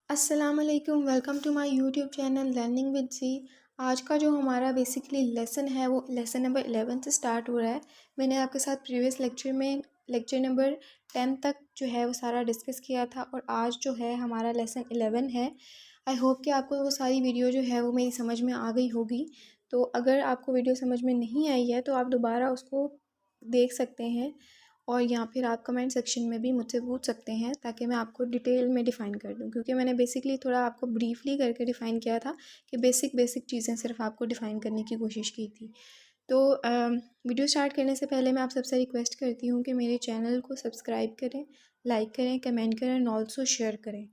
अस्सलाम वालेकुम, welcome to my YouTube channel learning with C. आज का जो हमारा बेसिकली लेसन है वो लेसन नंबर 11 से स्टार्ट हो रहा है। मैंने आपके साथ प्रीवियस लेक्चर में लेक्चर नंबर 10 तक जो है वो सारा डिस्कस किया था और आज जो है हमारा लेसन 11 है। आई होप कि आपको वो सारी वीडियो जो है वो मेरी समझ में आ गई होगी। तो अगर आपको वीडियो समझ में नहीं आई है तो आप दोबारा उसको देख सकते हैं और या फिर आप कमेंट सेक्शन में भी मुझसे पूछ सकते हैं ताकि मैं आपको डिटेल में डिफ़ाइन कर दूं, क्योंकि मैंने बेसिकली थोड़ा आपको ब्रीफली करके डिफ़ाइन किया था कि बेसिक चीज़ें सिर्फ आपको डिफ़ाइन करने की कोशिश की थी। तो वीडियो स्टार्ट करने से पहले मैं आप सबसे रिक्वेस्ट करती हूँ कि मेरे चैनल को सब्सक्राइब करें, लाइक करें, कमेंट करें और ऑल्सो शेयर करें।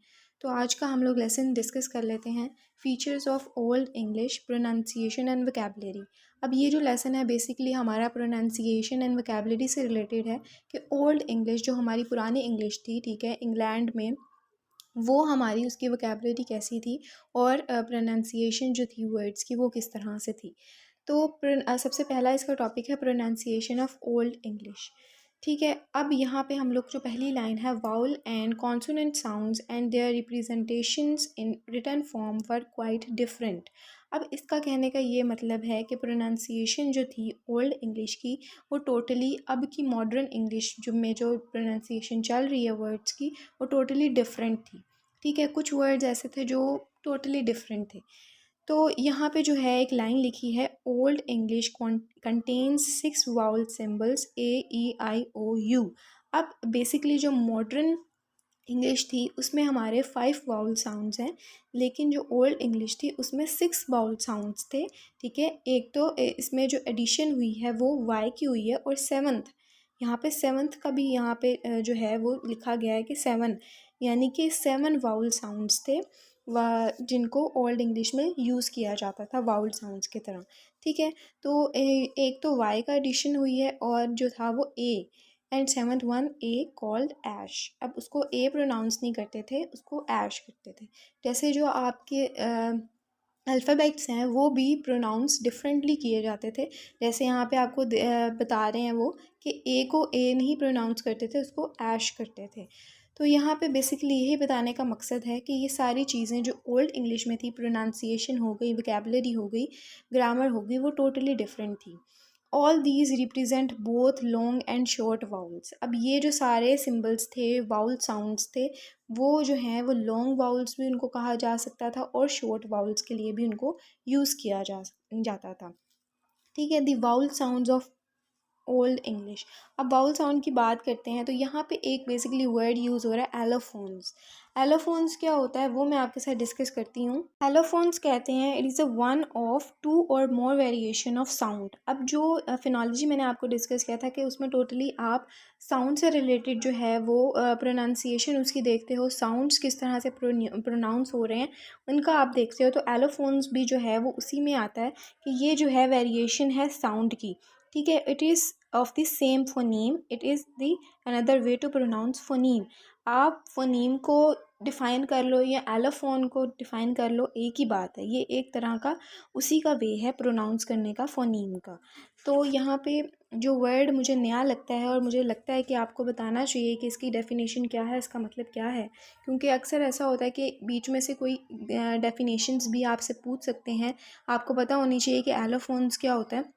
तो आज का हम लोग लेसन डिस्कस कर लेते हैं, features of old English, pronunciation and vocabulary. अब ये जो लेसन है बेसिकली हमारा प्रोनाउंसिएशन एंड वोकैबुलरी से रिलेटेड है कि ओल्ड इंग्लिश जो हमारी पुरानी इंग्लिश थी, ठीक है, इंग्लैंड में, वो हमारी उसकी वोकैबुलरी कैसी थी और प्रोनाउंसिएशन जो थी वर्ड्स की वो किस तरह से थी। तो सबसे पहला इसका टॉपिक है प्रोनाउंसिएशन ऑफ ओल्ड इंग्लिश। ठीक है, अब यहाँ पे हम लोग जो पहली लाइन है, vowel and consonant sounds and their representations in written form were quite different. अब इसका कहने का ये मतलब है कि प्रोनाउंसिएशन जो थी ओल्ड इंग्लिश की वो टोटली अब की मॉडर्न इंग्लिश जो में जो प्रोनाउंसिएशन चल रही है वर्ड्स की वो टोटली डिफरेंट थी। ठीक है, कुछ वर्ड्स ऐसे थे जो टोटली डिफरेंट थे। तो यहाँ पे जो है एक लाइन लिखी है, old English contains 6 vowel symbols A E I O U। अब बेसिकली जो मॉडर्न इंग्लिश थी उसमें हमारे 5 वाउल साउंड्स हैं, लेकिन जो ओल्ड इंग्लिश थी उसमें 6 वाउल साउंड्स थे। ठीक है, एक तो इसमें जो एडिशन हुई है वो वाई की हुई है और सेवन्थ, यहाँ पे सेवन्थ का भी यहाँ पे जो है वो लिखा गया है कि 7, यानी कि 7 वाउल साउंड्स थे जिनको ओल्ड इंग्लिश में यूज़ किया जाता था वाउल साउंड्स की तरह। ठीक है, तो एक तो वाई का एडिशन हुई है और जो था वो a, and seventh one a called ash. अब उसको ए प्रोनाउंस नहीं करते थे, उसको ऐश करते थे। जैसे जो आपके अल्फ़ाबेट्स हैं वो भी प्रोनाउंस डिफरेंटली किए जाते थे। जैसे यहाँ पे आपको बता रहे हैं वो कि ए को ए नहीं प्रोनाउंस करते थे, उसको ऐश करते थे। तो यहाँ पे बेसिकली यही बताने का मकसद है कि ये सारी चीज़ें जो ओल्ड इंग्लिश में थी, प्रोनाउंसिएशन हो गई, वोकैबुलरी हो गई, ग्रामर हो गई, वो टोटली डिफरेंट थी। All these represent both long and short vowels. अब ये जो सारे सिम्बल्स थे, वाउल साउंड्स थे, वो जो हैं वो लॉन्ग वाउल्स भी उनको कहा जा सकता था और शॉर्ट वाउल्स के लिए भी उनको यूज़ किया जाता था। ठीक है, the vowel sounds of old English. अब वाउल साउंड की बात करते हैं तो यहाँ पे एक बेसिकली वर्ड यूज़ हो रहा है, एलोफोन्स। एलोफोन्स क्या होता है वो मैं आपके साथ डिस्कस करती हूँ। एलोफोन्स कहते हैं it is a one of 2 और मोर वेरिएशन ऑफ साउंड। अब जो फिनोलॉजी मैंने आपको डिस्कस किया था कि उसमें टोटली आप साउंड से रिलेटेड जो है वो प्रोनाउंसिएशन उसकी देखते हो, साउंड्स किस तरह से प्रोनाउंस हो रहे हैं उनका आप देखते हो। तो एलोफोन्स भी जो है वो उसी में आता है कि ये जो है वेरिएशन है साउंड की। ठीक है, it is of the same phoneme, it is the another way to pronounce phoneme. आप फोनीम को डिफ़ाइन कर लो या एलोफोन को डिफ़ाइन कर लो, एक ही बात है, ये एक तरह का उसी का वे है प्रोनाउंस करने का फोनीम का। तो यहाँ पे जो वर्ड मुझे नया लगता है और मुझे लगता है कि आपको बताना चाहिए कि इसकी डेफिनेशन क्या है, इसका मतलब क्या है, क्योंकि अक्सर ऐसा होता है कि बीच में से कोई डेफिनेशंस भी आपसे पूछ सकते हैं, आपको पता होनी चाहिए कि एलोफोन्स क्या होता है।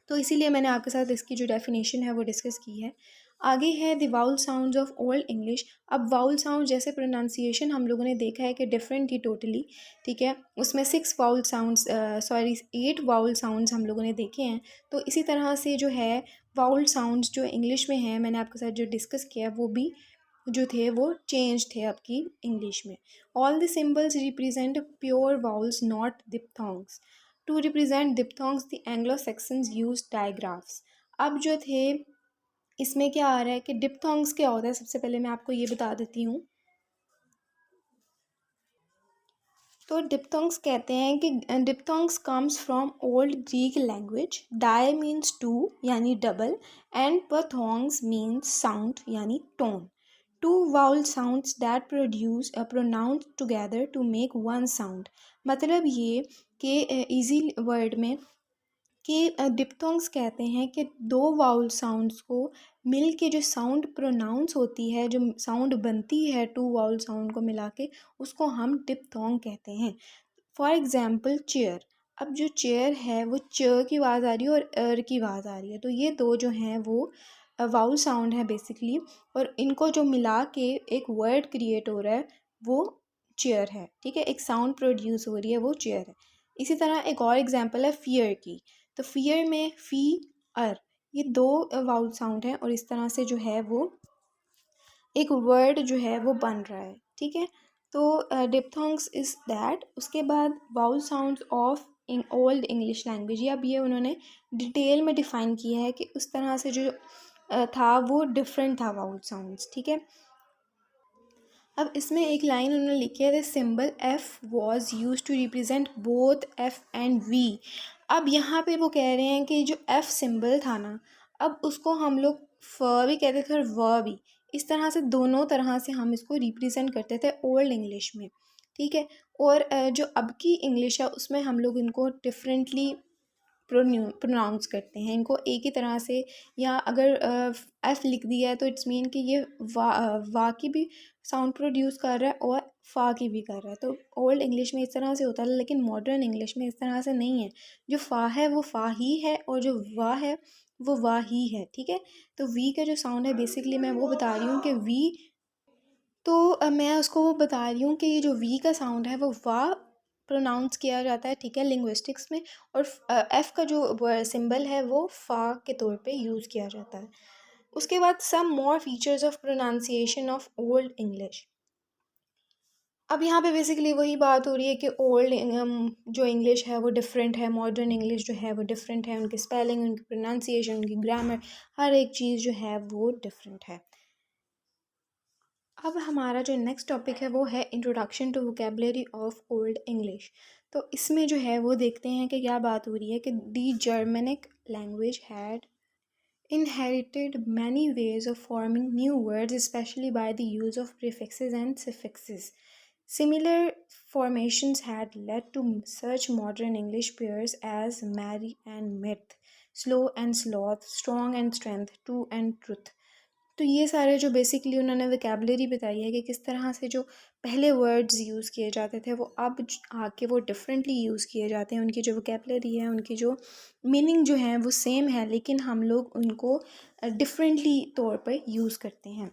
तो इसीलिए मैंने आपके साथ इसकी जो डेफिनेशन है वो डिस्कस की है। आगे है the vowel sounds of old English. अब वाउल साउंड जैसे प्रोनाउंसिएशन हम लोगों ने देखा है कि डिफरेंट थी टोटली। ठीक है, उसमें 6 vowel sounds, sorry 8 vowel sounds हम लोगों ने देखे हैं। तो इसी तरह से जो है वाउल साउंड्स जो इंग्लिश में हैं, मैंने आपके साथ जो डिस्कस किया वो भी जो थे वो चेंज थे आपकी इंग्लिश में। All the symbols represent pure vowels not diphthongs. To represent diphthongs the Anglo Saxons use digraphs. अब जो थे इसमें क्या आ रहा है कि डिप्थोंग्स क्या होता है, सबसे पहले मैं आपको ये बता देती हूँ। तो डिप्थोंग्स कहते हैं कि diphthongs comes from old Greek language. Di means two यानी double, and phthongs means sound यानी tone. Two vowel sounds that produce pronounce together to make one sound. मतलब ये कि इजी वर्ड में कि डिप्थोंग्स कहते हैं कि दो वाउल साउंड्स को मिल के जो साउंड प्रोनाउंस होती है, जो साउंड बनती है टू वाउल साउंड को मिला के, उसको हम डिप्थोंग कहते हैं। For example chair. अब जो चेयर है वो च की आवाज़ आ रही है और अर की आवाज़ आ रही है, तो ये दो जो हैं वो वाउल साउंड है बेसिकली, और इनको जो मिला के एक वर्ड क्रिएट हो रहा है वो चेयर है। ठीक है, एक साउंड प्रोड्यूस हो रही है वो चेयर है। इसी तरह एक और एग्जांपल है फियर की। तो फियर में फी अर, ये दो वाउल साउंड हैं और इस तरह से जो है वो एक वर्ड जो है वो बन रहा है। ठीक है, तो डिप्थोंग्स इज़ दैट। उसके बाद vowel sounds of in old English language, अब ये उन्होंने डिटेल में डिफ़ाइन किया है कि उस तरह से जो था वो डिफरेंट था वाउल साउंड्स। ठीक है, अब इसमें एक लाइन उन्होंने लिखी है, the symbol F was use to represent both F and V. अब यहाँ पे वो कह रहे हैं कि जो एफ सिंबल था ना, अब उसको हम लोग फ भी कहते थे और व भी। इस तरह से दोनों तरह से हम इसको रिप्रेजेंट करते थे ओल्ड इंग्लिश में। ठीक है, और जो अब की इंग्लिश है उसमें हम लोग इनको डिफरेंटली प्रोनाउंस करते हैं, इनको एक ही तरह से। या अगर एफ़ लिख दिया है तो इट्स मीन कि ये वा की भी साउंड प्रोड्यूस कर रहा है और फ़ा की भी कर रहा है। तो ओल्ड इंग्लिश में इस तरह से होता है, लेकिन मॉडर्न इंग्लिश में इस तरह से नहीं है। जो फ़ा है वो फ़ा ही है और जो वा है वो वा ही है। ठीक है, तो वी का जो साउंड है बेसिकली मैं वो बता रही हूँ कि वी, तो मैं उसको बता रही हूँ कि ये जो वी का साउंड है वो वाह प्रोनाउंस किया जाता है। ठीक है, लिंग्विस्टिक्स में। और एफ़ का जो सिंबल है वो फ़ा के तौर पे यूज़ किया जाता है। उसके बाद some more features of pronunciation of old English. अब यहाँ पे बेसिकली वही बात हो रही है कि ओल्ड जो इंग्लिश है वो डिफरेंट है, मॉडर्न इंग्लिश जो है वो डिफरेंट है, उनकी स्पेलिंग, उनकी प्रोनाउंसिएशन, उनकी ग्रामर, हर एक चीज़ जो है वो डिफरेंट है। अब हमारा जो नेक्स्ट टॉपिक है वो है introduction to vocabulary of old English. तो इसमें जो है वो देखते हैं कि क्या बात हो रही है कि the Germanic language had inherited many ways of forming new words, especially by the use of prefixes and suffixes. Similar formations had led to such modern English pairs as marry and myth, slow and sloth, strong and strength, true and truth. तो ये सारे जो basically उन्होंने vocabulary बताई है कि किस तरह से जो पहले वर्ड्स यूज़ किए जाते थे वो अब आके वो डिफरेंटली यूज़ किए जाते हैं। उनकी जो वोकेबलरी है, उनकी जो मीनिंग जो है वो सेम है, लेकिन हम लोग उनको डिफरेंटली तौर पर यूज़ करते हैं।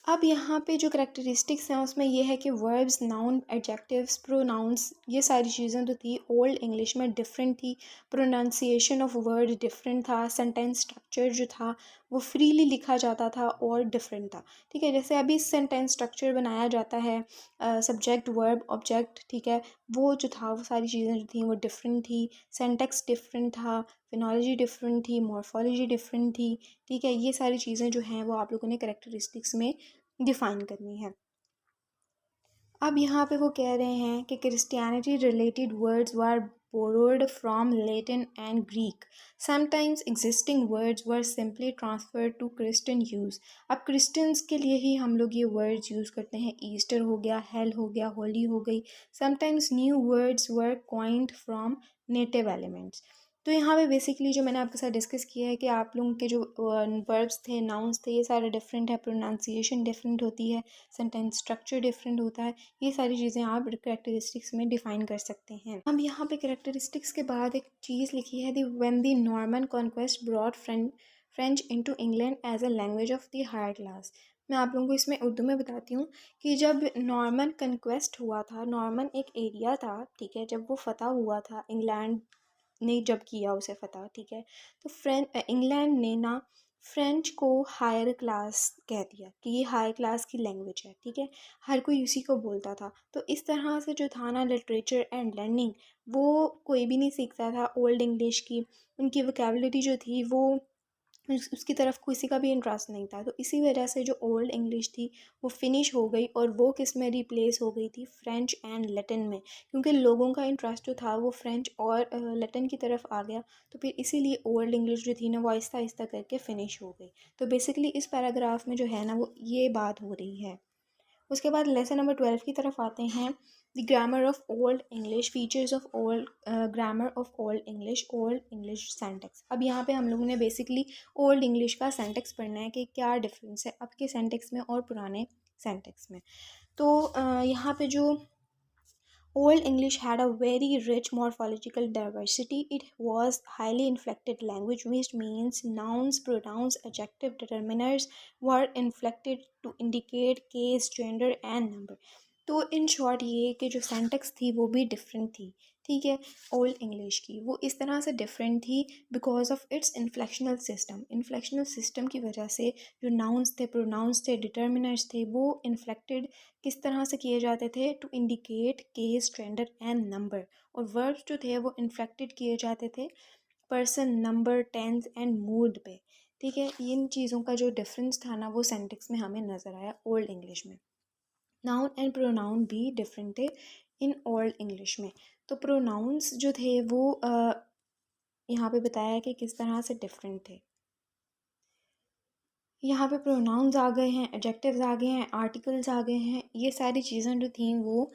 अब यहाँ पे जो करैक्टरिस्टिक्स हैं उसमें ये है कि वर्ब्स, नाउन, एडजेक्टिव्स, प्रोनाउंस, ये सारी चीज़ें तो थी ओल्ड इंग्लिश में डिफरेंट थी। प्रोनाउंसिएशन ऑफ वर्ड डिफरेंट था। सेंटेंस स्ट्रक्चर जो था वो फ्रीली लिखा जाता था और डिफरेंट था। ठीक है, जैसे अभी सेंटेंस स्ट्रक्चर बनाया जाता है, सब्जेक्ट, वर्ब, ऑब्जेक्ट। ठीक है, वो जो था वो सारी चीज़ें जो थी वो डिफरेंट थी। सेंटेक्स डिफरेंट था, फिनोलॉजी डिफरेंट थी, मॉर्फोलॉजी डिफरेंट थी। ठीक है, ये सारी चीज़ें जो हैं वो आप लोगों ने करैक्टरिस्टिक्स में डिफ़ाइन करनी है। अब यहाँ पे वो कह रहे हैं कि Christianity related words were borrowed from Latin and Greek. Sometimes existing words were simply transferred to Christian use. अब क्रिश्चियंस के लिए ही हम लोग ये वर्ड्स यूज़ करते हैं। ईस्टर हो गया, हेल हो गया, होली हो गई। Sometimes new words were coined from native elements. तो यहाँ पे बेसिकली जो मैंने आपके साथ डिस्कस किया है कि आप लोगों के जो वर्ब्स थे, नाउन्स थे, ये सारे डिफरेंट है, प्रोनाउंसिएशन डिफरेंट होती है, सेंटेंस स्ट्रक्चर डिफरेंट होता है। ये सारी चीज़ें आप करैक्टरिस्टिक्स में डिफ़ाइन कर सकते हैं। अब यहाँ पे करैक्टरिस्टिक्स के बाद एक चीज़ लिखी है, the when the Norman conquest brought French into England as a language of the higher class. मैं आप लोगों को इसमें उर्दू में बताती हूँ कि जब नॉर्मन कन्क्वेस्ट हुआ था, नॉर्मन एक एरिया था, ठीक है, जब वो फ़तह हुआ था, इंग्लैंड ने जब किया उसे फ़तह, ठीक है, तो इंग्लैंड ने ना फ्रेंच को हायर क्लास कह दिया कि ये हाई क्लास की लैंग्वेज है। ठीक है, हर कोई उसी को बोलता था। तो इस तरह से जो था ना लिटरेचर एंड लर्निंग, वो कोई भी नहीं सीखता था ओल्ड इंग्लिश की। उनकी वोकेबलरी जो थी वो उसकी तरफ किसी का भी इंटरेस्ट नहीं था। तो इसी वजह से जो ओल्ड इंग्लिश थी वो फिनिश हो गई और वो किस में रिप्लेस हो गई थी, फ्रेंच एंड लैटिन में, क्योंकि लोगों का इंटरेस्ट जो था वो फ्रेंच और लैटिन की तरफ आ गया। तो फिर इसीलिए ओल्ड इंग्लिश जो थी ना वो आहिस्ता आहिस्ता करके फ़िनिश हो गई। तो बेसिकली इस पैराग्राफ में जो है ना वो ये बात हो रही है। उसके बाद लेसन नंबर 12 की तरफ आते हैं। The grammar of old English, features of old grammar of old English syntax. अब यहाँ पे हम लोगों ने बेसिकली ओल्ड इंग्लिश का सेंटेक्स पढ़ना है कि क्या डिफरेंस है अब के सेंटेक्स में और पुराने सेंटेक्स में। तो यहाँ पे जो Old English had a very rich morphological diversity. It was highly inflected language, which means nouns, pronouns, adjective determiners were inflected to indicate case, gender and number. तो इन शॉर्ट ये कि जो सेंटेक्स थी वो भी डिफरेंट थी, ठीक है। ओल्ड इंग्लिश की वो इस तरह से डिफरेंट थी बिकॉज ऑफ इट्स इन्फ्लेक्शनल सिस्टम की वजह से जो नाउन्स थे, प्रोनाउंस थे, डिटर्मिनर्स थे, वो इन्फ्लेक्टेड किस तरह से किए जाते थे, to indicate case, gender and number. और वर्ब्स जो थे वो इन्फ्लेक्टेड किए जाते थे person, number, tense and mood पे, ठीक है। इन चीज़ों का जो डिफरेंस था ना वो सेंटेक्स में हमें नज़र आया ओल्ड इंग्लिश में। नाउन एंड प्रोनाउन भी डिफरेंट थे इन ओल्ड इंग्लिश में। तो प्रोनाउंस जो थे वो यहाँ पे बताया कि किस तरह से डिफरेंट थे। यहाँ पे प्रोनाउंस आ गए हैं, एडजेक्टिव्स आ गए हैं, आर्टिकल्स आ गए हैं। ये सारी चीज़ें जो थी वो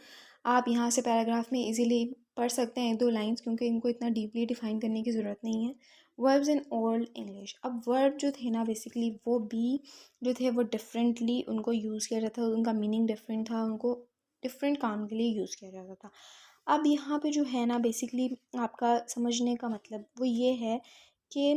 आप यहाँ से पैराग्राफ में इजीली पढ़ सकते हैं, 2 लाइंस, क्योंकि इनको इतना डीपली डिफाइन करने की ज़रूरत नहीं है। Verbs in old English. अब वर्ब जो थे ना बेसिकली वो भी जो थे वो डिफरेंटली उनको यूज़ किया जाता था, उनका मीनिंग डिफरेंट था, उनको डिफरेंट काम के लिए यूज़ किया जाता था। अब यहाँ पे जो है ना बेसिकली आपका समझने का मतलब वो ये है कि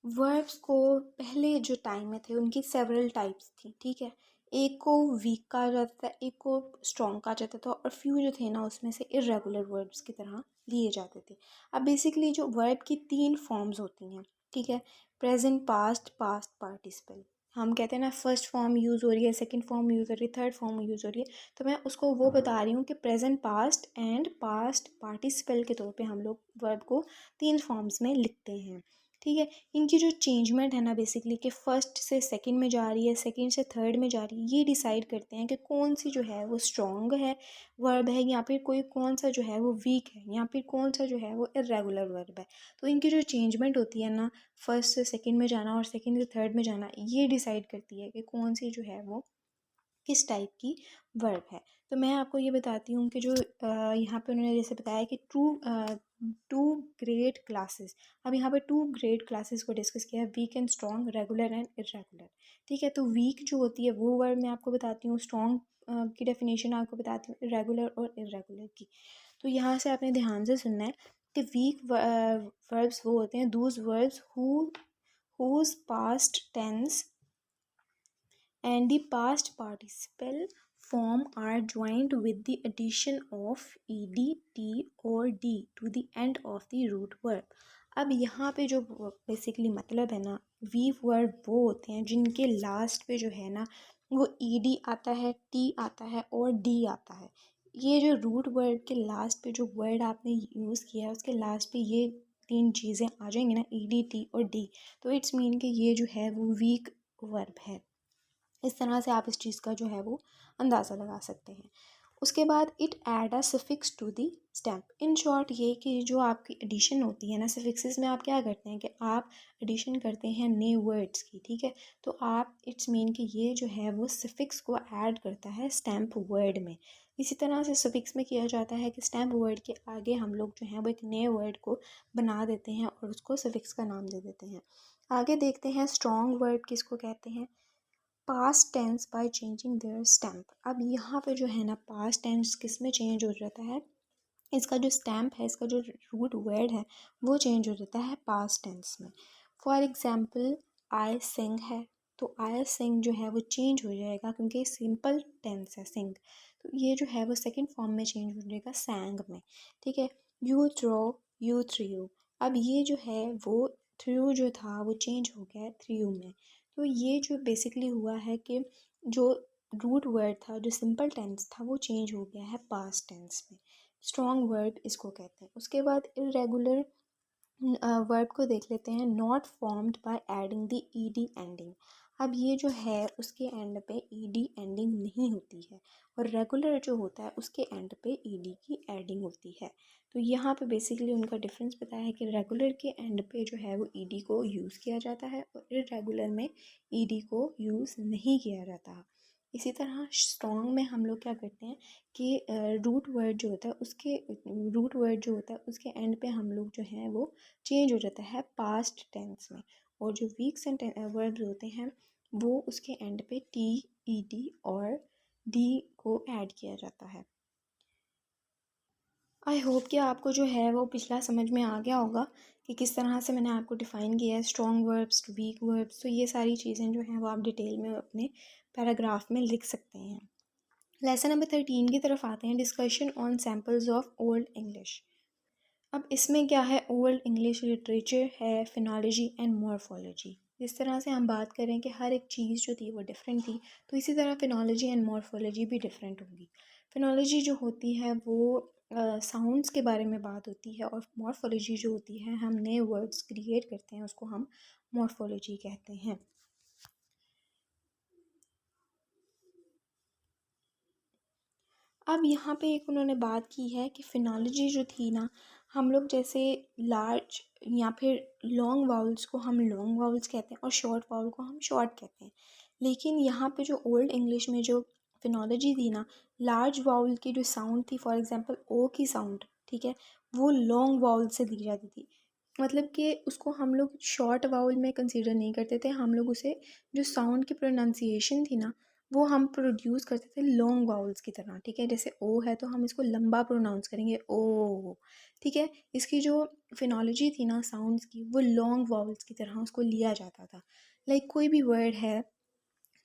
वर्ब्स को पहले जो टाइम में थे उनकी सेवरल टाइप्स थी, ठीक है। एक को वीक कहा जाता था, एक को स्ट्रॉन्ग कहा जाता था, और फ्यू जो थे ना उसमें से इरेगुलर वर्ब्स की तरह लिए जाते थे। अब बेसिकली जो वर्ब की 3 फॉर्म्स होती हैं, ठीक है। Present, past, past participle. हम कहते हैं ना फर्स्ट फॉर्म यूज़ हो रही है, सेकंड फॉर्म यूज़ हो रही है, थर्ड फॉर्म यूज़ हो रही है। तो मैं उसको वो बता रही हूँ कि present, past and past participle के तौर पे हम लोग वर्ब को 3 फॉर्म्स में लिखते हैं, ठीक है। इनकी जो चेंजमेंट है ना बेसिकली कि फ़र्स्ट से सेकंड में जा रही है, सेकंड से थर्ड में जा रही है, ये डिसाइड करते हैं कि कौन सी जो है वो स्ट्रॉन्ग है वर्ब है, या फिर कोई कौन सा जो है वो वीक है, या फिर कौन सा जो है वो इरेगुलर वर्ब है। तो इनकी जो चेंजमेंट होती है ना, फर्स्ट से सेकंड में जाना और सेकंड से थर्ड में जाना, ये डिसाइड करती है कि कौन सी जो है वो किस टाइप की वर्ब है। तो मैं आपको ये बताती हूँ कि जो यहाँ पे उन्होंने जैसे बताया कि टू ग्रेड क्लासेस। अब यहाँ पे 2 ग्रेड क्लासेस को डिस्कस किया है, weak and strong, regular and irregular, ठीक है। तो वीक जो होती है वो वर्ब मैं आपको बताती हूँ, स्ट्रॉन्ग की डेफिनेशन आपको बताती हूँ, इरेगुलर और इरेगुलर की। तो यहाँ से आपने ध्यान से सुनना है कि वीक वर्ब्स वो होते हैं Dooj verbs whose past tense and the past participle form are joined with the addition of ed, t or d to the end of the root verb. अब यहाँ पे जो बेसिकली मतलब है ना, वी वर्ब वो होते हैं जिनके लास्ट पे जो है ना वो ed आता है, t आता है और d आता है। ये जो रूट वर्ड के लास्ट पे जो वर्ड आपने यूज़ किया है उसके लास्ट पे ये 3 चीज़ें आ जाएंगी ना, ed, t और d, तो इट्स मीन कि ये जो है वो वीक वर्ब है। इस तरह से आप इस चीज़ का जो है वो अंदाज़ा लगा सकते हैं। उसके बाद it add a suffix to the stamp. In short ये कि जो आपकी एडिशन होती है ना सफिक्सेस में, आप क्या करते हैं कि आप एडिशन करते हैं नए वर्ड्स की, ठीक है। तो आप इट्स मीन कि ये जो है वो सफिक्स को ऐड करता है स्टैम्प वर्ड में। इसी तरह से सफिक्स में किया जाता है कि स्टैम्प वर्ड के आगे हम लोग जो है वो एक नए वर्ड को बना देते हैं और उसको सफिक्स का नाम दे देते हैं। आगे देखते हैं स्ट्रॉन्ग वर्ड किसको कहते हैं, past tense by changing their stamp. अब यहाँ पे जो है ना पास्ट टेंस किस में चेंज हो जाता है, इसका जो स्टैम्प है, इसका जो रूट वर्ड है वो चेंज हो जाता है पास्ट टेंस में। फॉर एग्जांपल आई सिंग है, तो आई सिंग जो है वो चेंज हो जाएगा क्योंकि सिंपल टेंस है सिंग, तो ये जो है वो सेकंड फॉर्म में चेंज हो जाएगा सैंग में, ठीक है। You throw, you threw. अब ये जो है वो थ्रू जो था वो चेंज हो गया है थ्रू में। तो ये जो बेसिकली हुआ है कि जो रूट वर्ड था, जो सिंपल टेंस था, वो चेंज हो गया है पास्ट टेंस में। स्ट्रॉन्ग वर्ब इसको कहते हैं। उसके बाद इरेगुलर वर्ब को देख लेते हैं, not formed by adding the ED ending. अब ये जो है उसके एंड पे ईडी एंडिंग नहीं होती है, और रेगुलर जो होता है उसके एंड पे ईडी की एडिंग होती है। तो यहाँ पे बेसिकली उनका डिफरेंस बताया है कि रेगुलर के एंड पे जो है वो ईडी को यूज़ किया जाता है और इरेगुलर में ईडी को यूज़ नहीं किया जाता। इसी तरह स्ट्रॉन्ग में हम लोग क्या करते हैं कि रूट वर्ड जो होता है उसके एंड पे हम लोग जो है वो चेंज हो जाता है पास्ट टेंस में। और जो वीक सेंटेंस वर्ड होते हैं वो उसके एंड पे टी, ई डी और डी को ऐड किया जाता है। आई होप कि आपको जो है वो पिछला समझ में आ गया होगा कि किस तरह से मैंने आपको डिफ़ाइन किया है स्ट्रॉन्ग वर्ब्स, वीक वर्ब्स। तो ये सारी चीज़ें जो हैं वो आप डिटेल में अपने पैराग्राफ में लिख सकते हैं। लेसन नंबर 13 की तरफ आते हैं, discussion on samples of old English. अब इसमें क्या है, ओल्ड इंग्लिश लिटरेचर है, फिनोलॉजी एंड मॉर्फोलॉजी। जिस तरह से हम बात करें कि हर एक चीज़ जो थी वो डिफरेंट थी, तो इसी तरह फिनोलॉजी एंड मॉर्फोलॉजी भी डिफरेंट होगी। फिनोलॉजी जो होती है वो साउंड्स के बारे में बात होती है, और मॉर्फोलॉजी जो होती है हम नए वर्ड्स क्रिएट करते हैं, उसको हम मॉर्फोलॉजी कहते हैं। अब यहाँ पे एक उन्होंने बात की है कि फिनोलॉजी जो थी ना, हम लोग जैसे लार्ज या फिर लॉन्ग वाउल्स को हम लॉन्ग वाउल्स कहते हैं और शॉर्ट वाउल को हम शॉर्ट कहते हैं। लेकिन यहाँ पे जो ओल्ड इंग्लिश में जो फिनोलॉजी थी ना, लार्ज वाउल की जो साउंड थी, फॉर एग्जांपल ओ की साउंड, ठीक है, वो लॉन्ग वाउल से दी जाती थी। मतलब कि उसको हम लोग शॉर्ट वाउल में कंसीडर नहीं करते थे, हम लोग उसे जो साउंड की प्रोनाउंसिएशन थी ना वो हम प्रोड्यूस करते थे लॉन्ग वाउल्स की तरह। ठीक है, जैसे ओ है तो हम इसको लंबा प्रोनाउंस करेंगे ओ। ठीक है, इसकी जो फिनोलॉजी थी ना साउंड्स की, वो लॉन्ग वाउल्स की तरह उसको लिया जाता था। लाइक कोई भी वर्ड है,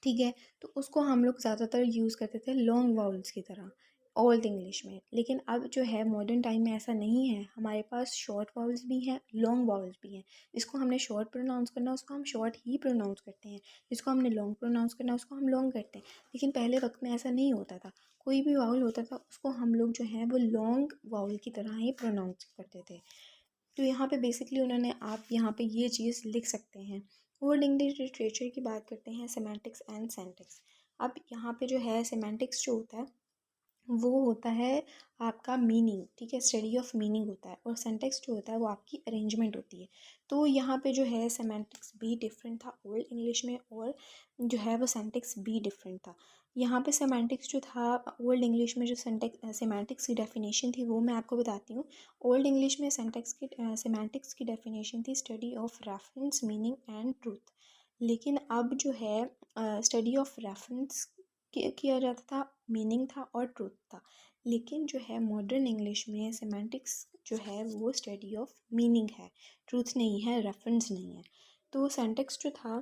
ठीक है, तो उसको हम लोग ज़्यादातर यूज़ करते थे लॉन्ग वाउल्स की तरह ओल्ड इंग्लिश में। लेकिन अब जो है मॉडर्न टाइम में ऐसा नहीं है, हमारे पास शॉर्ट वाउल्स भी हैं, लॉन्ग वाउल्स भी हैं। जिसको हमने शॉर्ट प्रोनाउंस करना उसको हम शॉर्ट ही प्रोनाउंस करते हैं, जिसको हमने लॉन्ग प्रोनाउंस करना उसको हम लॉन्ग करते हैं। लेकिन पहले वक्त में ऐसा नहीं होता था, कोई भी वाउल होता था उसको हम लोग जो है वो लॉन्ग वाउल की तरह ही प्रोनाउंस करते थे। तो यहाँ पे बेसिकली उन्होंने, आप यहाँ पे ये चीज़ लिख सकते हैं। ओल्ड इंग्लिश लिटरेचर की बात करते हैं, सेमेंटिक्स एंड सेंटेक्स। अब यहाँ पे जो है सेमेंटिक्स जो होता है वो होता है आपका मीनिंग, ठीक है, स्टडी ऑफ मीनिंग होता है, और सेंटेक्स जो होता है वो आपकी अरेंजमेंट होती है। तो यहाँ पे जो है सेमेंटिक्स भी डिफरेंट था ओल्ड इंग्लिश में, और जो है वो सेंटेक्स भी डिफरेंट था। यहाँ पे सेमेंटिक्स जो था ओल्ड इंग्लिश में, जो सेमेंटिक्स की डेफिनेशन थी वो मैं आपको बताती हूँ। ओल्ड इंग्लिश में सेमेंटिक्स की डेफिनेशन थी study of reference, meaning and truth. लेकिन अब जो है स्टडी ऑफ रेफरेंस किया जाता था, मीनिंग था और ट्रूथ था। लेकिन जो है मॉडर्न इंग्लिश में सेमेंटिक्स जो है वो स्टडी ऑफ मीनिंग है, ट्रूथ नहीं है, रेफरेंस नहीं है। तो सेंटेक्स जो था,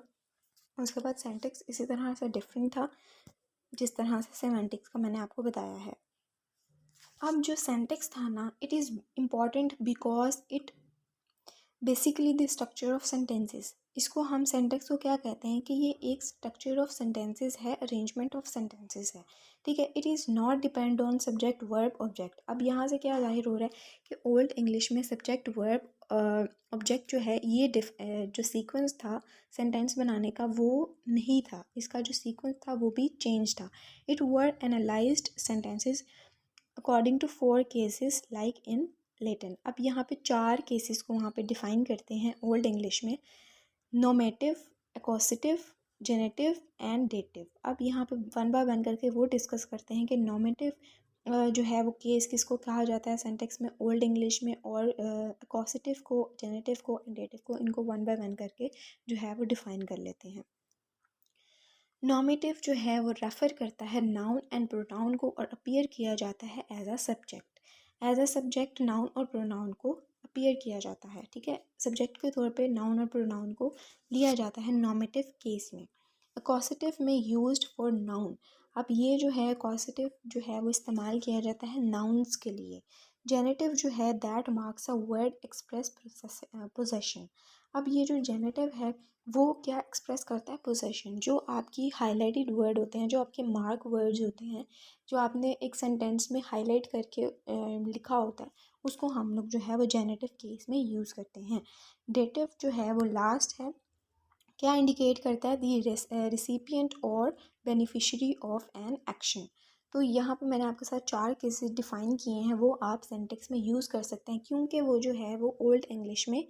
उसके बाद सेंटेक्स इसी तरह से डिफरेंट था जिस तरह से सेमेंटिक्स का मैंने आपको बताया है। अब जो सेंटेक्स था ना, it is important because it basically the structure of sentences. इसको हम सेंटेक्स को क्या कहते हैं कि ये एक स्ट्रक्चर ऑफ सेंटेंसेस है, अरेंजमेंट ऑफ सेंटेंसेस है। ठीक है, it is not depend on subject verb object. अब यहाँ से क्या जाहिर हो रहा है कि ओल्ड इंग्लिश में सब्जेक्ट वर्ब ऑब्जेक्ट जो है ये जो सीक्वेंस था सेंटेंस बनाने का वो नहीं था, इसका जो सीक्वेंस था वो भी चेंज था। It were analysed sentences according to 4 cases like in Latin. अब यहाँ पे 4 केसेस को वहाँ पे डिफ़ाइन करते हैं ओल्ड इंग्लिश में, नोमेटिव, एक्वसिटिव, जेनेटिव एंड डेटिव। अब यहाँ पे वन बाय वन करके वो डिस्कस करते हैं कि नोमेटिव जो है वो केस किसको कहा जाता है सेंटेक्स में ओल्ड इंग्लिश में, और एक्वसिटिव को, जेनेटिव को, डेटिव को, इनको वन बाय वन करके जो है वो डिफ़ाइन कर लेते हैं। नॉमिटिव जो है वो रेफ़र करता है नाउन एंड प्रोनाउन को, और अपीयर किया जाता है as a subject. As a subject noun और प्रोनाउन को अपीयर किया जाता है, ठीक है, सब्जेक्ट के तौर पे नाउन और प्रोनाउन को लिया जाता है नॉमिटिव केस में। अकॉसिटिव में यूज्ड फॉर नाउन। अब ये जो है अकॉसिटिव जो है वो इस्तेमाल किया जाता है नाउन्स के लिए। जेनेटिव जो है that marks a word express possession. अब ये जो जेनेटिव है वो क्या एक्सप्रेस करता है, पोजेशन। जो आपकी हाईलाइटेड वर्ड होते हैं, जो आपके मार्क वर्ड्स होते हैं, जो आपने एक सेंटेंस में हाईलाइट करके लिखा होता है, उसको हम लोग जो है वो जेनेटिव केस में यूज़ करते हैं। डेटिव जो है वो लास्ट है, क्या इंडिकेट करता है, दी रिसिपिएंट और बेनिफिशरी ऑफ एन एक्शन। तो यहाँ पे मैंने आपके साथ 4 केसेस डिफ़ाइन किए हैं, वो आप सेंटेक्स में यूज़ कर सकते हैं, क्योंकि वो जो है वो ओल्ड इंग्लिश में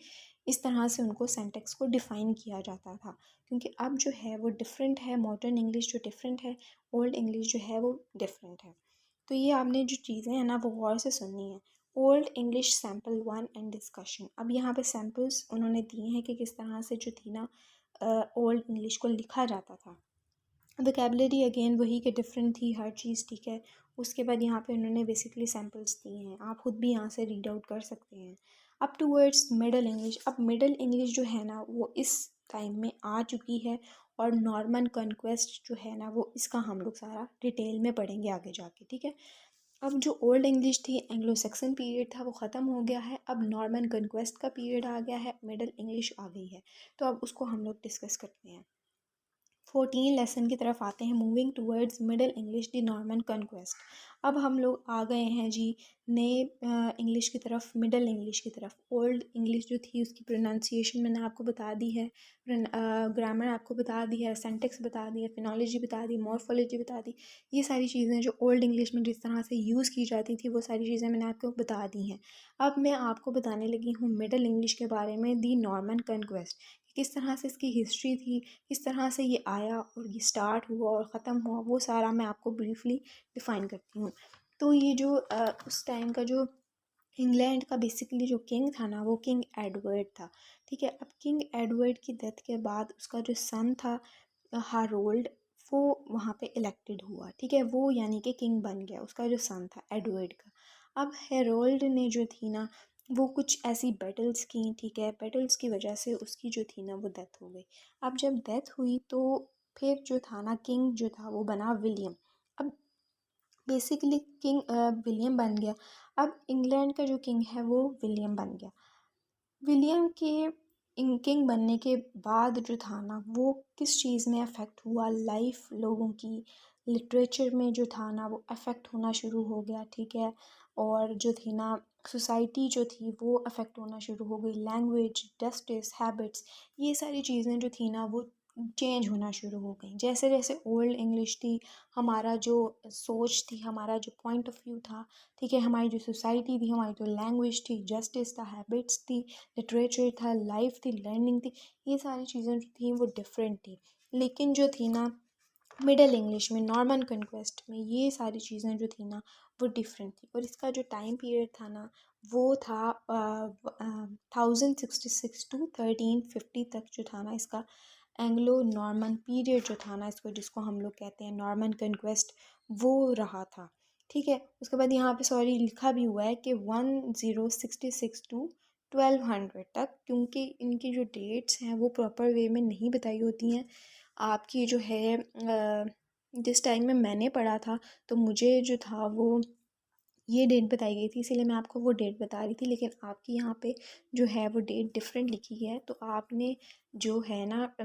इस तरह से उनको सेंटेक्स को डिफ़ाइन किया जाता था। क्योंकि अब जो है वो डिफरेंट है, मॉडर्न इंग्लिश जो डिफरेंट है, ओल्ड इंग्लिश जो है वो डिफरेंट है। तो ये आपने जो चीज़ें हैं ना वो गौर से सुननी है। Old English sample one and discussion. अब यहाँ पे सैम्पल्स उन्होंने दिए हैं कि किस तरह से जो थी ना ओल्ड इंग्लिश को लिखा जाता था। वोकेबलरी अगेन वही के डिफरेंट थी हर चीज़, ठीक है। उसके बाद यहाँ पे उन्होंने बेसिकली सैम्पल्स दिए हैं, आप खुद भी यहाँ से रीड आउट कर सकते हैं। Up towards middle English. अब मिडल इंग्लिश जो है ना वो इस टाइम में आ चुकी है, और नॉर्मन कॉन्क्वेस्ट जो है ना वो इसका हम लोग सारा डिटेल में पढ़ेंगे आगे जाके, ठीक है। अब जो ओल्ड इंग्लिश थी, एंग्लो सेक्सन पीरियड था, वो ख़त्म हो गया है। अब नॉर्मन कॉन्क्वेस्ट का पीरियड आ गया है, मिडल इंग्लिश आ गई है। तो अब उसको हम लोग डिस्कस करते हैं। 14 लेसन की तरफ आते हैं। Moving towards middle English the Norman conquest. अब हम लोग आ गए हैं जी नए इंग्लिश की तरफ, मिडल इंग्लिश की तरफ। ओल्ड इंग्लिश जो थी उसकी प्रोनाउंसिएशन मैंने आपको बता दी है, ग्रामर आपको बता दी है, सेंटेक्स बता दी है, फिनोलॉजी बता दी, मॉर्फोलॉजी बता दी। ये सारी चीज़ें जो ओल्ड इंग्लिश में जिस तरह से यूज़ की जाती थी वो सारी चीज़ें मैंने आपको बता दी हैं। अब मैं आपको बताने लगी हूँ मिडल इंग्लिश के बारे में, दी नॉर्मन कॉन्क्वेस्ट, किस तरह से इसकी हिस्ट्री थी, किस तरह से ये आया और ये स्टार्ट हुआ और ख़त्म हुआ, वो सारा मैं आपको ब्रीफली डिफ़ाइन करती हूँ। तो ये जो उस टाइम का जो इंग्लैंड का बेसिकली जो किंग था ना वो किंग एडवर्ड था, ठीक है। अब किंग एडवर्ड की डेथ के बाद उसका जो सन था हारोल्ड, वो वहाँ पे इलेक्टेड हुआ, ठीक है। वो यानी कि किंग बन गया, उसका जो सन था एडवर्ड का। अब हेरोल्ड ने जो थी ना वो कुछ ऐसी बैटल्स की, ठीक है, बैटल्स की वजह से उसकी जो थी ना वो डेथ हो गई। अब जब डेथ हुई तो फिर जो था ना किंग जो था वो बना विलियम। अब बेसिकली किंग विलियम बन गया। अब इंग्लैंड का जो किंग है वो विलियम बन गया। विलियम के किंग बनने के बाद जो था ना वो किस चीज़ में अफेक्ट हुआ, लाइफ लोगों की, लिटरेचर में जो था ना वो अफेक्ट होना शुरू हो गया, ठीक है। और जो थी ना सोसाइटी जो थी वो अफेक्ट होना शुरू हो गई, लैंग्वेज, जस्टिस, हैबिट्स, ये सारी चीज़ें जो थी ना वो चेंज होना शुरू हो गई। जैसे जैसे ओल्ड इंग्लिश थी, हमारा जो सोच थी, हमारा जो पॉइंट ऑफ व्यू था, ठीक है, हमारी जो सोसाइटी थी, हमारी जो लैंग्वेज थी, जस्टिस था, हैबिट्स थी, लिटरेचर था, लाइफ थी, लर्निंग थी, ये सारी चीज़ें जो थी वो डिफरेंट थी। लेकिन जो थी ना मिडल इंग्लिश में, नॉर्मन कॉन्क्वेस्ट में, ये सारी चीज़ें जो थी ना वो डिफरेंट थी। और इसका जो टाइम पीरियड था ना वो था 1066 टू 1350 तक जो था ना इसका एंग्लो नॉर्मन पीरियड जो था ना इसको, जिसको हम लोग कहते हैं नॉर्मन कॉन्क्वेस्ट, वो रहा था, ठीक है। उसके बाद यहाँ पे सॉरी लिखा भी हुआ है कि 1066 टू 1200 तक, क्योंकि इनकी जो डेट्स हैं वो प्रॉपर वे में नहीं बताई होती हैं। आपकी जो है जिस टाइम में मैंने पढ़ा था तो मुझे जो था वो ये डेट बताई गई थी, इसीलिए मैं आपको वो डेट बता रही थी। लेकिन आपकी यहाँ पे जो है वो डेट डिफरेंट लिखी है, तो आपने जो है ना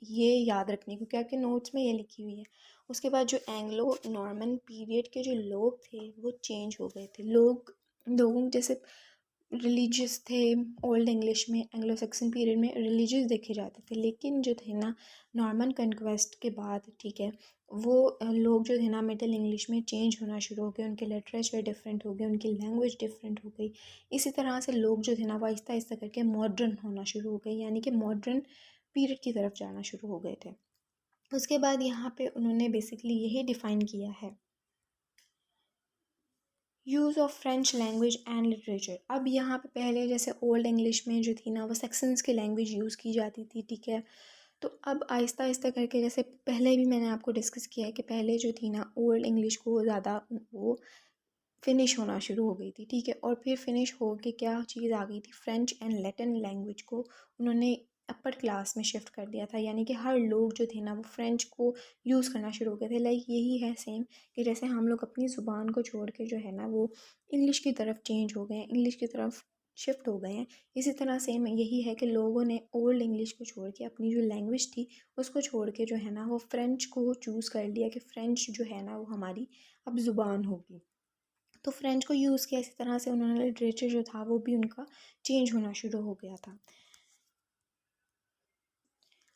ये याद रखनी, क्योंकि आपके नोट्स में ये लिखी हुई है। उसके बाद जो एंग्लो नॉर्मन पीरियड के जो लोग थे वो चेंज हो गए थे। लोगों जैसे रिलीजियस थे ओल्ड इंग्लिश में, एंग्लो सेक्सन पीरियड में रिलीजियस देखे जाते थे। लेकिन जो थे ना नॉर्मन कन्क्वेस्ट के बाद, ठीक है, वो लोग जो थे ना मिडल इंग्लिश में चेंज होना शुरू हो गए, उनके लिटरेचर डिफरेंट हो गए, उनकी लैंग्वेज डिफरेंट हो गई। इसी तरह से लोग जो थे ना वो आहिस्ता आहिस्ता करके मॉडर्न होना शुरू हो गए, यानी कि मॉडर्न पीरियड की तरफ जाना शुरू हो गए थे। उसके बाद यहाँ पे उन्होंने बेसिकली यही डिफ़ाइन किया है, use of French language and literature. अब यहाँ पे पहले जैसे ओल्ड इंग्लिश में जो थी ना वो सेक्शंस की लैंग्वेज यूज़ की जाती थी, ठीक है। तो अब आहिस्ता आहिस्ता करके, जैसे पहले भी मैंने आपको डिस्कस किया है कि पहले जो थी ना ओल्ड इंग्लिश को ज़्यादा वो फिनिश होना शुरू हो गई थी, ठीक है। और फिर फिनिश हो के क्या चीज़ आ गई थी, फ्रेंच एंड लैटिन लैंग्वेज को उन्होंने अपर क्लास में शिफ्ट कर दिया था, यानी कि हर लोग जो थे ना वो फ्रेंच को यूज़ करना शुरू हो गए थे। लाइक यही है सेम कि जैसे हम लोग अपनी ज़ुबान को छोड़ के जो है ना वो इंग्लिश की तरफ चेंज हो गए हैं, इंग्लिश की तरफ शिफ्ट हो गए हैं। इसी तरह सेम यही है कि लोगों ने ओल्ड इंग्लिश को छोड़ के अपनी जो लैंग्वेज थी उसको छोड़ के जो है ना वो फ्रेंच को चूज़ कर लिया कि फ़्रेंच जो है ना वो हमारी अब ज़ुबान होगी। तो फ्रेंच को यूज़ किया, इसी तरह से उन्होंने लिटरेचर जो था वो भी उनका चेंज होना शुरू हो गया था।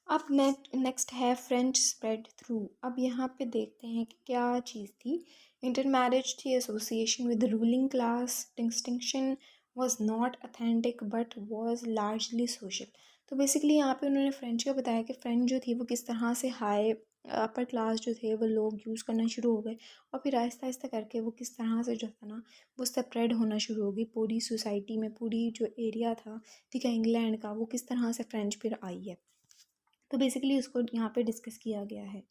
अब नेक्स्ट है फ्रेंच स्प्रेड थ्रू। अब यहाँ पे देखते हैं कि क्या चीज़ थी। इंटरमैरिज थी, association with ruling class, distinction was not authentic but was largely social. तो बेसिकली यहाँ पे उन्होंने फ्रेंच का बताया कि फ्रेंच जो थी वो किस तरह से हाई अपर क्लास जो थे वो लोग यूज़ करना शुरू हो गए, और फिर आहिस्ता आहिस्ता करके वो किस तरह से जो था ना वो स्प्रेड होना शुरू हो गई पूरी सोसाइटी में, पूरी जो एरिया था ठीक है इंग्लैंड का, वो किस तरह से फ्रेंच फिर आई है। तो बेसिकली उसको यहाँ पे डिस्कस किया गया है।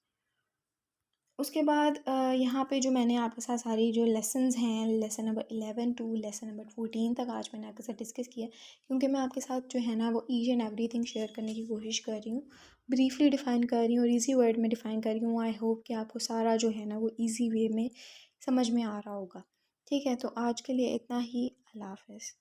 उसके बाद यहाँ पे जो मैंने आपके साथ सारी जो लेसन्स हैं, lesson number 11 to lesson number 14 तक आज मैंने आपके साथ डिस्कस किया, क्योंकि मैं आपके साथ जो है ना वो ईच एंड एवरीथिंग शेयर करने की कोशिश कर रही हूँ, ब्रीफली डिफ़ाइन कर रही हूँ और इजी वर्ड में डिफ़ाइन कर रही हूँ। आई होप कि आपको सारा जो है ना वो ईजी वे में समझ में आ रहा होगा। ठीक है, तो आज के लिए इतना ही। अल्लाह हाफ़िज़।